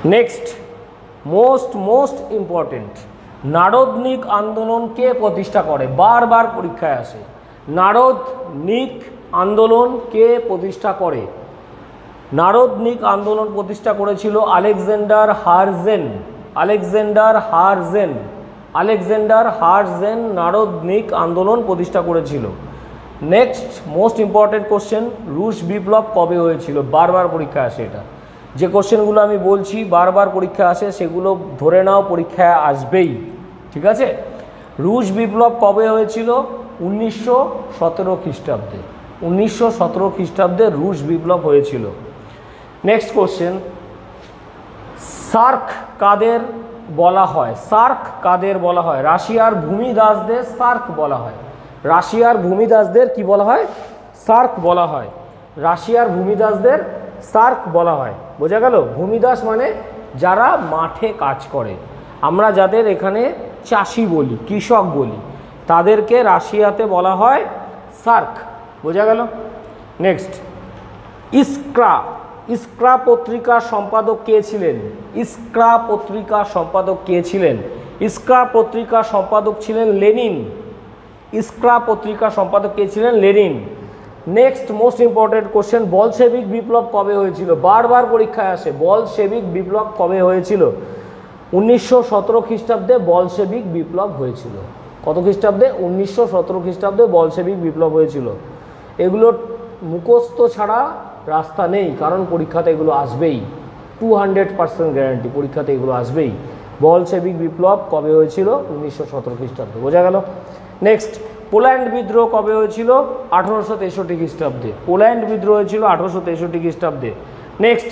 Next most important, নারদনিক আন্দোলন কে প্রতিষ্ঠা করে? বারবার পরীক্ষায় আসে। নারদনিক আন্দোলন কে প্রতিষ্ঠা করে? নারদনিক আন্দোলন প্রতিষ্ঠা করেছিল আলেকজান্ডার হার্জেন। আলেকজান্ডার হার্জেন নারদনিক আন্দোলন প্রতিষ্ঠা করেছিল। নেক্সট মোস্ট ইম্পর্টেন্ট কোশ্চেন, রুশ বিপ্লব কবে হয়েছিল? বারবার পরীক্ষা আসে। এটা যে কোশ্চেনগুলো আমি বলছি বারবার পরীক্ষা আসে, সেগুলো ধরে নাও পরীক্ষায় আসবেই, ঠিক আছে? রুশ বিপ্লব কবে হয়েছিল? 1917 খ্রিস্টাব্দে। 1917 খ্রিস্টাব্দে রুশ বিপ্লব হয়েছিল। নেক্সট কোশ্চেন, সার্ক কাদের বলা হয়? সার্ক কাদের বলা হয়? রাশিয়ার ভূমিদাসদের সার্ক বলা হয়। রাশিয়ার ভূমিদাসদের কি বলা হয়? সার্ক বলা হয়। রাশিয়ার ভূমিদাসদের সার্ক বলা হয়। বোঝা গেল? ভূমিদাস মানে যারা মাঠে কাজ করে, আমরা যাদের এখানে চাষি বলি, কৃষক বলি, তাদেরকে রাশিয়াতে বলা হয় সার্ক। বোঝা গেল? নেক্সট, ইস্ক্রা পত্রিকার সম্পাদক কে ছিলেন? ইস্ক্রা পত্রিকার সম্পাদক কে ছিলেন? ইস্ক্রা পত্রিকার সম্পাদক ছিলেন লেনিন। ইস্ক্রা পত্রিকার সম্পাদক কে ছিলেন? Lenin. Next most important question, Bolshevik বিপ্লব কবে হয়েছিল? বারবার পরীক্ষায় আসে। বলশেবিক বিপ্লব কবে হয়েছিল? 1917 খ্রিস্টাব্দে বলশেবিক বিপ্লব হয়েছিল। কত খ্রিস্টাব্দে? 1917 খ্রিস্টাব্দে বলশেবিক বিপ্লব হয়েছিল। এগুলোর মুখস্থ ছাড়া রাস্তা নেই, কারণ পরীক্ষাতে এগুলো আসবেই। 200% গ্যারান্টি পরীক্ষাতে এগুলো আসবেই। বলশেবিক বিপ্লব কবে হয়েছিল? 1917 খ্রিস্টাব্দে। বোঝা গেল? নেক্সট, পোল্যান্ড বিদ্রোহ কবে হয়েছিল? 1863 খ্রিস্টাব্দে। পোল্যান্ড বিদ্রোহ হয়েছিল 1863 খ্রিস্টাব্দে। নেক্সট,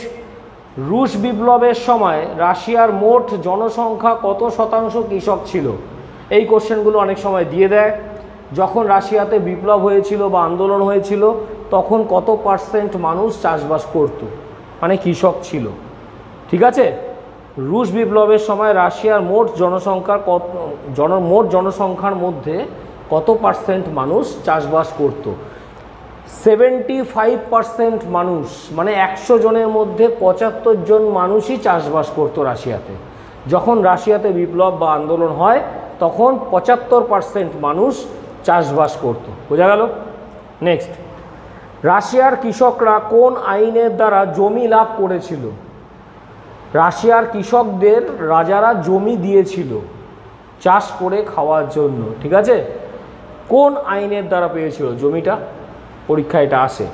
রুশ বিপ্লবের সময় রাশিয়ার মোট জনসংখ্যা কত শতাংশ কৃষক ছিল? এই কোশ্চেনগুলো অনেক সময় দিয়ে দেয়। যখন রাশিয়াতে বিপ্লব হয়েছিল বা আন্দোলন হয়েছিল তখন কত পার্সেন্ট মানুষ চাষবাস করত, মানে কৃষক ছিল, ঠিক আছে? রুশ বিপ্লবের সময় রাশিয়ার মোট জনসংখ্যার মধ্যে কত পার্সেন্ট মানুষ চাষবাস করত? 75% মানুষ, মানে 100 জনের মধ্যে 75 জন মানুষই চাষবাস করতো রাশিয়াতে। যখন রাশিয়াতে বিপ্লব বা আন্দোলন হয় তখন 75% মানুষ চাষবাস করত। বোঝা গেল? নেক্সট, রাশিয়ার কৃষকরা কোন আইনের দ্বারা জমি লাভ করেছিল? রাশিয়ার কৃষকদের রাজারা জমি দিয়েছিল চাষ করে খাওয়ার জন্য, ঠিক আছে? কোন আইনের দ্বারা পেয়েছিল জমিটা? পরীক্ষা এটা আসে।